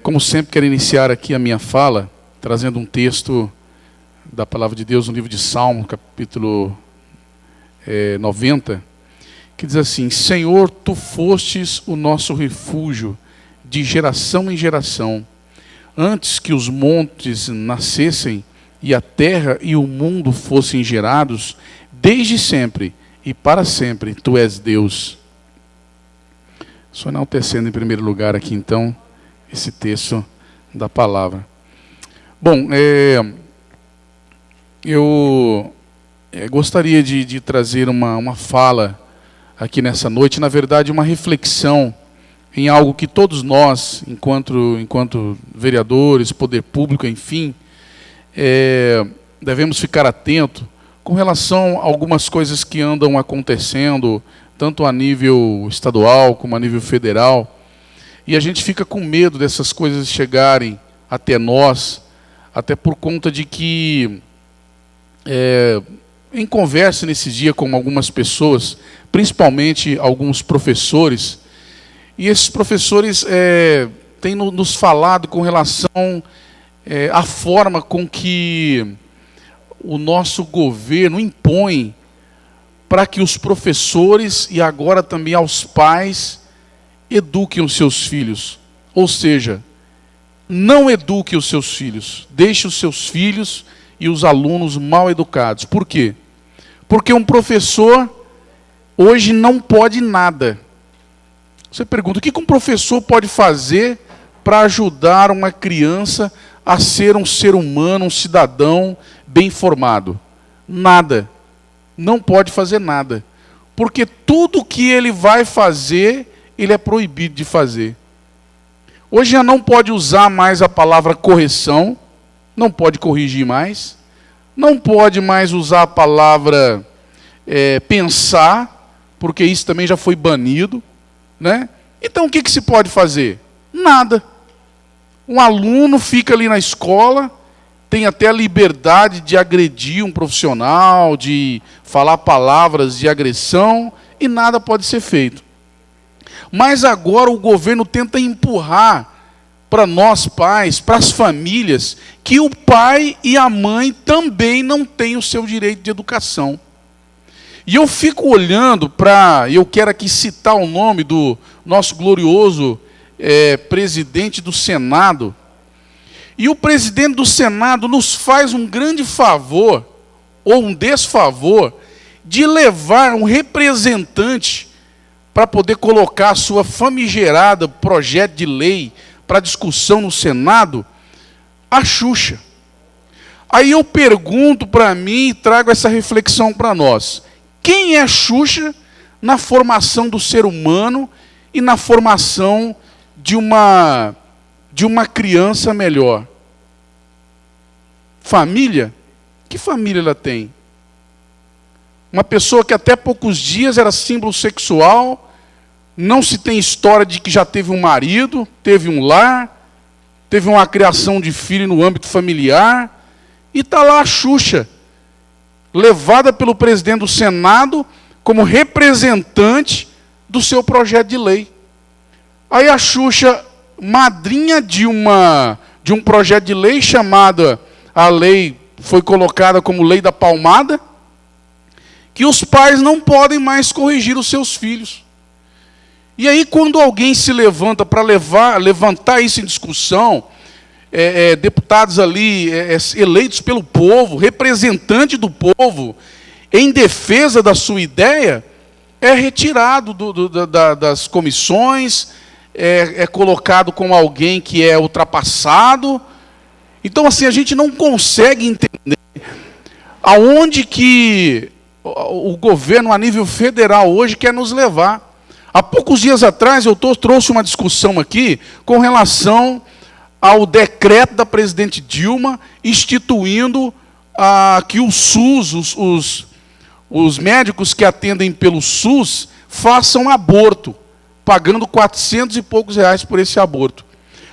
Como sempre, quero iniciar aqui a minha fala, trazendo um texto da Palavra de Deus no livro de Salmo, capítulo 90, que diz assim: Senhor, Tu fostes o nosso refúgio de geração em geração. Antes que os montes nascessem e a terra e o mundo fossem gerados, desde sempre e para sempre Tu és Deus. Só enaltecendo em primeiro lugar aqui então esse texto da palavra. Bom, eu gostaria de trazer uma fala aqui nessa noite, na verdade uma reflexão em algo que todos nós, enquanto vereadores, poder público, enfim, devemos ficar atento com relação a algumas coisas que andam acontecendo, tanto a nível estadual como a nível federal. E a gente fica com medo dessas coisas chegarem até nós, até por conta de que, em conversa nesse dia com algumas pessoas, principalmente alguns professores, e esses professores têm nos falado com relação à forma com que o nosso governo impõe para que os professores e agora também aos pais eduquem os seus filhos. Ou seja, não eduque os seus filhos. Deixe os seus filhos e os alunos mal educados. Por quê? Porque um professor hoje não pode nada. Você pergunta, o que um professor pode fazer para ajudar uma criança a ser um ser humano, um cidadão bem formado? Nada. Não pode fazer nada. Porque tudo que ele vai fazer, ele é proibido de fazer. Hoje já não pode usar mais a palavra correção, não pode corrigir mais, não pode mais usar a palavra pensar, porque isso também já foi banido, né? Então o que se pode fazer? Nada. Um aluno fica ali na escola, tem até a liberdade de agredir um profissional, de falar palavras de agressão, e nada pode ser feito. Mas agora o governo tenta empurrar para nós pais, para as famílias, que o pai e a mãe também não têm o seu direito de educação. E eu fico olhando eu quero aqui citar o nome do nosso glorioso presidente do Senado. E o presidente do Senado nos faz um grande favor, ou um desfavor, de levar um representante para poder colocar a sua famigerada projeto de lei para discussão no Senado, a Xuxa. Aí eu pergunto para mim e trago essa reflexão para nós. Quem é Xuxa na formação do ser humano e na formação de uma criança melhor? Família? Que família ela tem? Uma pessoa que até poucos dias era símbolo sexual, não se tem história de que já teve um marido, teve um lar, teve uma criação de filho no âmbito familiar, e está lá a Xuxa, levada pelo presidente do Senado como representante do seu projeto de lei. Aí a Xuxa, madrinha de um projeto de lei chamada, a lei foi colocada como lei da palmada, que os pais não podem mais corrigir os seus filhos. E aí, quando alguém se levanta para levantar isso em discussão, deputados ali eleitos pelo povo, representante do povo, em defesa da sua ideia, é retirado das comissões, é colocado como alguém que é ultrapassado. Então, assim, a gente não consegue entender aonde que o governo, a nível federal, hoje quer nos levar. Há poucos dias atrás, eu trouxe uma discussão aqui com relação ao decreto da presidente Dilma instituindo que o SUS, os médicos que atendem pelo SUS, façam aborto, pagando 400 e poucos reais por esse aborto.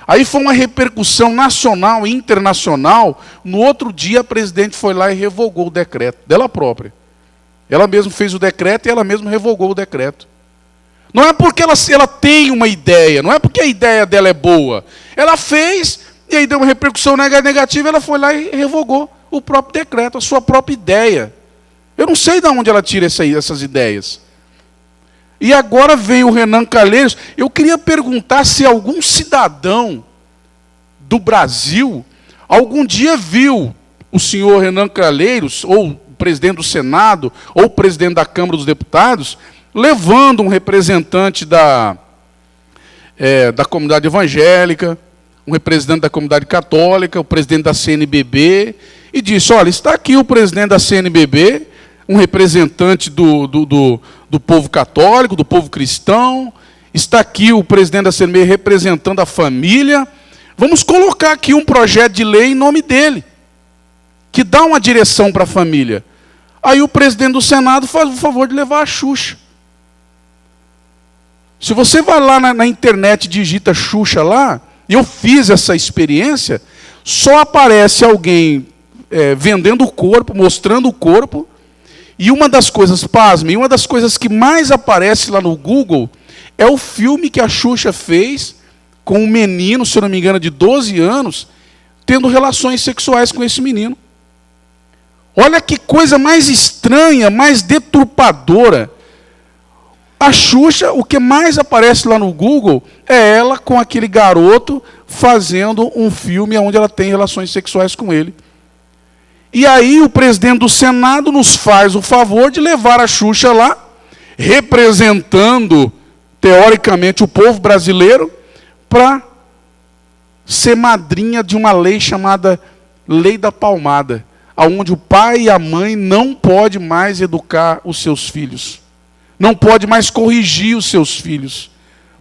Aí foi uma repercussão nacional e internacional. No outro dia, a presidente foi lá e revogou o decreto dela própria. Ela mesma fez o decreto e ela mesma revogou o decreto. Não é porque ela tem uma ideia, não é porque a ideia dela é boa. Ela fez, e aí deu uma repercussão negativa, ela foi lá e revogou o próprio decreto, a sua própria ideia. Eu não sei de onde ela tira essas ideias. E agora vem o Renan Calheiros. Eu queria perguntar se algum cidadão do Brasil algum dia viu o senhor Renan Calheiros, ou o presidente do Senado, ou o presidente da Câmara dos Deputados, levando um representante da comunidade evangélica, um representante da comunidade católica, o presidente da CNBB, e disse, olha, está aqui o presidente da CNBB, um representante do povo católico, do povo cristão, está aqui o presidente da CNBB representando a família, vamos colocar aqui um projeto de lei em nome dele, que dá uma direção para a família. Aí o presidente do Senado faz o favor de levar a Xuxa. Se você vai lá na internet e digita Xuxa lá, e eu fiz essa experiência, só aparece alguém vendendo o corpo, mostrando o corpo, e uma das coisas, pasme, uma das coisas que mais aparece lá no Google é o filme que a Xuxa fez com um menino, se eu não me engano, de 12 anos, tendo relações sexuais com esse menino. Olha que coisa mais estranha, mais deturpadora. A Xuxa, o que mais aparece lá no Google é ela com aquele garoto fazendo um filme onde ela tem relações sexuais com ele. E aí o presidente do Senado nos faz o favor de levar a Xuxa lá, representando, teoricamente, o povo brasileiro, para ser madrinha de uma lei chamada Lei da Palmada, onde o pai e a mãe não podem mais educar os seus filhos. Não pode mais corrigir os seus filhos,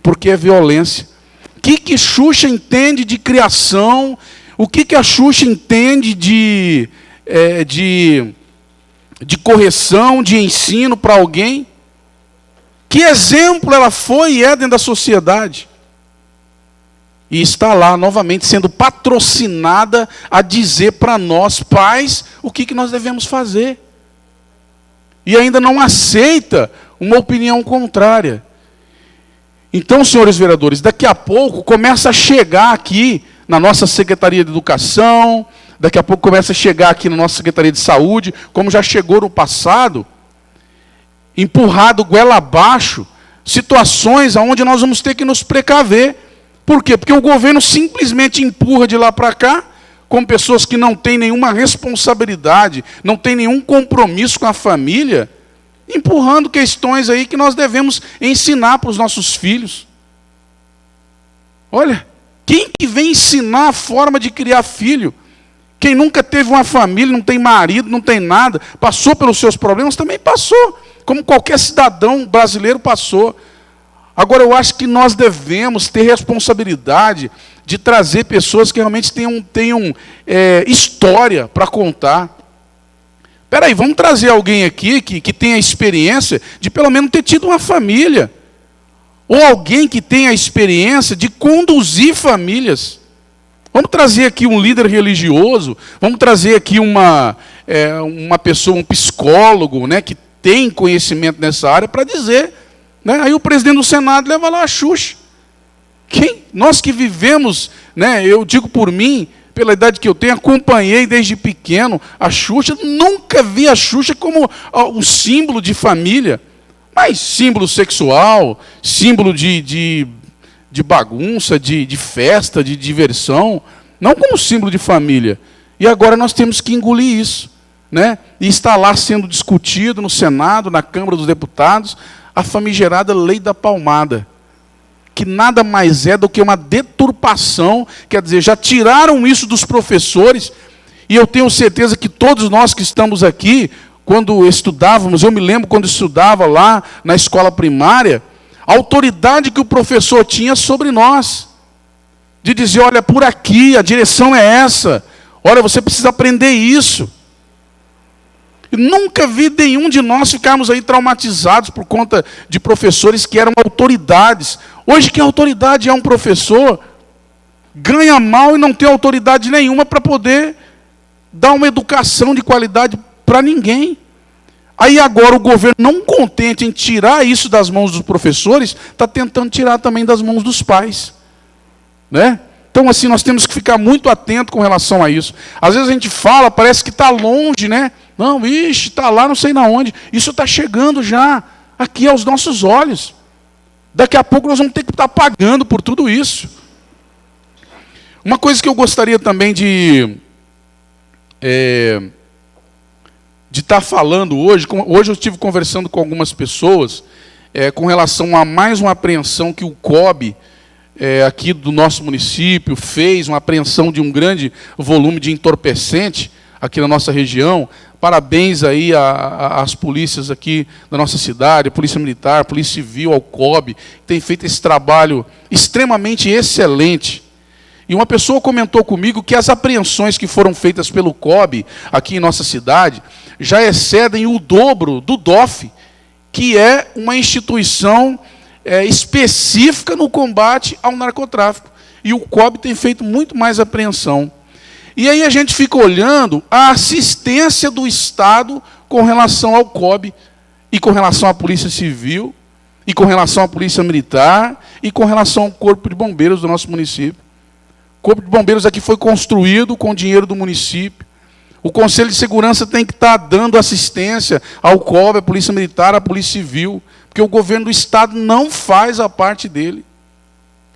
porque é violência. O que Xuxa entende de criação? O que a Xuxa entende de correção, de ensino para alguém? Que exemplo ela foi e é dentro da sociedade? E está lá, novamente, sendo patrocinada a dizer para nós, pais, o que nós devemos fazer. E ainda não aceita uma opinião contrária. Então, senhores vereadores, daqui a pouco começa a chegar aqui na nossa Secretaria de Educação, daqui a pouco começa a chegar aqui na nossa Secretaria de Saúde, como já chegou no passado, empurrado goela abaixo, situações onde nós vamos ter que nos precaver. Por quê? Porque o governo simplesmente empurra de lá para cá, com pessoas que não têm nenhuma responsabilidade, não têm nenhum compromisso com a família, empurrando questões aí que nós devemos ensinar para os nossos filhos. Olha, quem que vem ensinar a forma de criar filho? Quem nunca teve uma família, não tem marido, não tem nada, passou pelos seus problemas, também passou, como qualquer cidadão brasileiro passou. Agora, eu acho que nós devemos ter responsabilidade de trazer pessoas que realmente tenham história para contar. Espera aí, vamos trazer alguém aqui que tenha experiência de pelo menos ter tido uma família. Ou alguém que tenha a experiência de conduzir famílias. Vamos trazer aqui um líder religioso, vamos trazer aqui uma pessoa, um psicólogo, né, que tem conhecimento nessa área para dizer. Né? Aí o presidente do Senado leva lá a Xuxa. Nós que vivemos, né, eu digo por mim, pela idade que eu tenho, acompanhei desde pequeno a Xuxa, nunca vi a Xuxa como um símbolo de família, mas símbolo sexual, símbolo de bagunça, de festa, de diversão, não como símbolo de família. E agora nós temos que engolir isso, né? E está lá sendo discutido no Senado, na Câmara dos Deputados, a famigerada Lei da Palmada, que nada mais é do que uma deturpação, quer dizer, já tiraram isso dos professores, e eu tenho certeza que todos nós que estamos aqui, quando estudávamos, eu me lembro quando estudava lá na escola primária, a autoridade que o professor tinha sobre nós, de dizer, olha, por aqui, a direção é essa, olha, você precisa aprender isso. E nunca vi nenhum de nós ficarmos aí traumatizados por conta de professores que eram autoridades. Hoje, que autoridade é um professor? Ganha mal e não tem autoridade nenhuma para poder dar uma educação de qualidade para ninguém. Aí agora o governo, não contente em tirar isso das mãos dos professores, está tentando tirar também das mãos dos pais. Né? Então, assim, nós temos que ficar muito atento com relação a isso. Às vezes a gente fala, parece que está longe, né? Não, ixi, está lá não sei na onde. Isso está chegando já aqui aos nossos olhos. Daqui a pouco nós vamos ter que estar pagando por tudo isso. Uma coisa que eu gostaria também de estar falando hoje eu estive conversando com algumas pessoas com relação a mais uma apreensão que o COB aqui do nosso município fez, uma apreensão de um grande volume de entorpecente aqui na nossa região. Parabéns aí às polícias aqui da nossa cidade, a Polícia Militar, a Polícia Civil, ao COB, que tem feito esse trabalho extremamente excelente. E uma pessoa comentou comigo que as apreensões que foram feitas pelo COB aqui em nossa cidade já excedem o dobro do DOF, que é uma instituição específica no combate ao narcotráfico. E o COB tem feito muito mais apreensão. E aí a gente fica olhando a assistência do Estado com relação ao COB, e com relação à Polícia Civil, e com relação à Polícia Militar, e com relação ao Corpo de Bombeiros do nosso município. O Corpo de Bombeiros aqui foi construído com dinheiro do município. O Conselho de Segurança tem que estar dando assistência ao COB, à Polícia Militar, à Polícia Civil, porque o governo do Estado não faz a parte dele.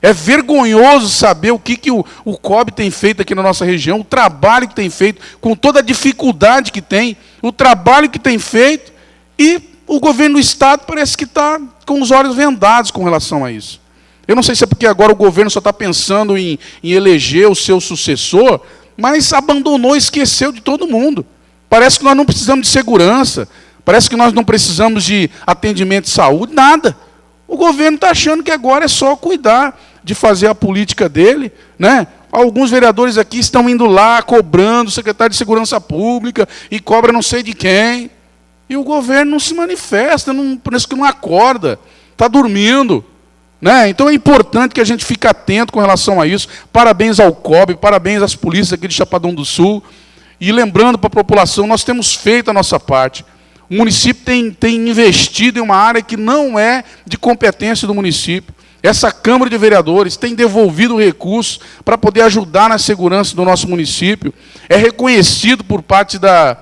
É vergonhoso saber o que o COB tem feito aqui na nossa região, o trabalho que tem feito, com toda a dificuldade que tem, o trabalho que tem feito, e o governo do Estado parece que está com os olhos vendados com relação a isso. Eu não sei se é porque agora o governo só está pensando em eleger o seu sucessor, mas abandonou, esqueceu de todo mundo. Parece que nós não precisamos de segurança, parece que nós não precisamos de atendimento de saúde, nada. O governo está achando que agora é só cuidar de fazer a política dele, né? Alguns vereadores aqui estão indo lá, cobrando o secretário de Segurança Pública, e cobra não sei de quem. E o governo não se manifesta, parece que não acorda, está dormindo. Né? Então é importante que a gente fique atento com relação a isso. Parabéns ao COB, parabéns às polícias aqui de Chapadão do Sul. E lembrando para a população, nós temos feito a nossa parte. O município tem investido em uma área que não é de competência do município. Essa Câmara de Vereadores tem devolvido recursos para poder ajudar na segurança do nosso município. É reconhecido por parte da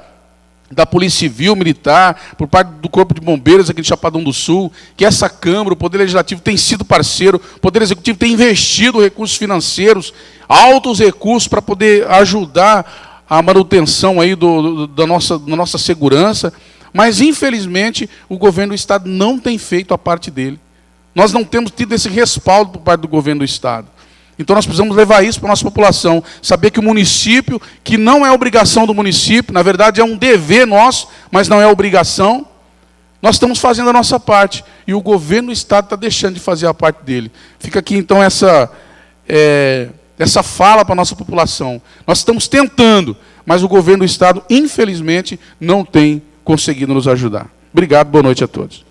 Polícia Civil, Militar, por parte do Corpo de Bombeiros aqui de Chapadão do Sul, que essa Câmara, o Poder Legislativo tem sido parceiro, o Poder Executivo tem investido recursos financeiros, altos recursos para poder ajudar a manutenção aí da nossa segurança, mas, infelizmente, o governo do Estado não tem feito a parte dele. Nós não temos tido esse respaldo por parte do governo do Estado. Então nós precisamos levar isso para a nossa população, saber que o município, que não é obrigação do município, na verdade é um dever nosso, mas não é obrigação, nós estamos fazendo a nossa parte, e o governo do Estado está deixando de fazer a parte dele. Fica aqui então essa fala para a nossa população. Nós estamos tentando, mas o governo do Estado, infelizmente, não tem conseguido nos ajudar. Obrigado, boa noite a todos.